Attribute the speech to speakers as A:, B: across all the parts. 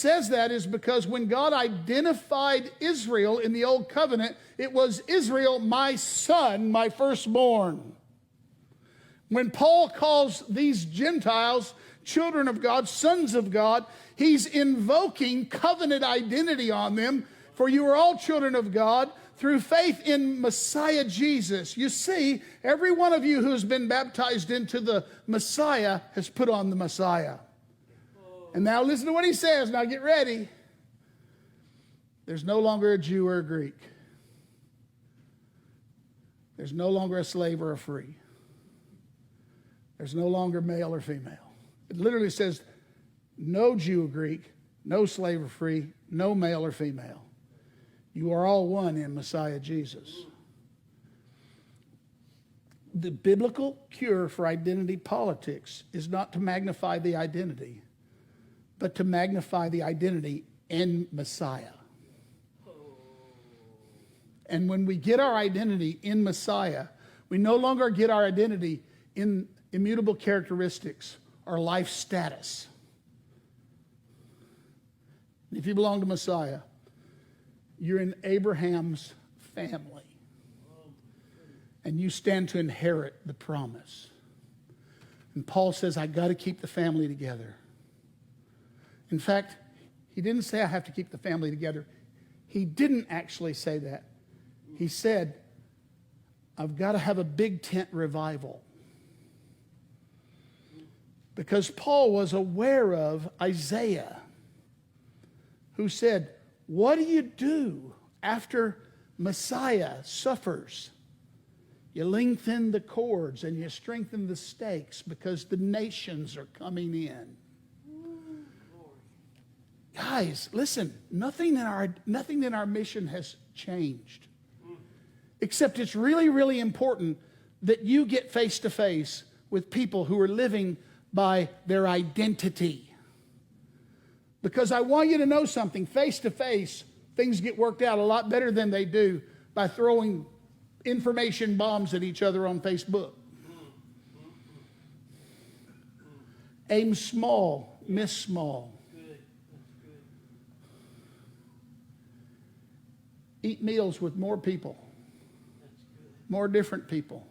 A: says that is because when God identified Israel in the Old Covenant, it was Israel, my son, my firstborn. When Paul calls these Gentiles children of God, sons of God, he's invoking covenant identity on them. For you are all children of God through faith in Messiah Jesus. You see, every one of you who has been baptized into the Messiah has put on the Messiah. And now listen to what he says. Now get ready. There's no longer a Jew or a Greek. There's no longer a slave or a free. There's no longer male or female. It literally says no Jew or Greek, no slave or free, no male or female. You are all one in Messiah Jesus. The biblical cure for identity politics is not to magnify the identity, but to magnify the identity in Messiah. And when we get our identity in Messiah, we no longer get our identity in immutable characteristics or life status. If you belong to Messiah, you're in Abraham's family. And you stand to inherit the promise. And Paul says, I got to keep the family together. In fact, he didn't say I have to keep the family together. He didn't actually say that. He said, I've got to have a big tent revival. Because Paul was aware of Isaiah, who said, what do you do after Messiah suffers? You lengthen the cords and you strengthen the stakes because the nations are coming in. Guys, listen, nothing in our mission has changed. Except it's really, really important that you get face to face with people who are living by their identity. Because I want you to know something, face to face, things get worked out a lot better than they do by throwing information bombs at each other on Facebook. Aim small, miss small. Eat meals with more people, more different people,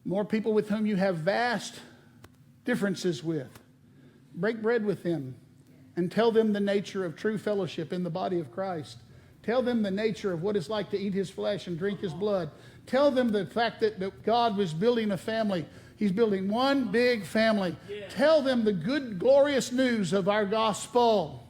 A: more people with whom you have vast differences with. Break bread with them and tell them the nature of true fellowship in the body of Christ. Tell them the nature of what it's like to eat his flesh and drink his blood. Tell them the fact that God was building a family. He's building one big family. Tell them the good, glorious news of our gospel.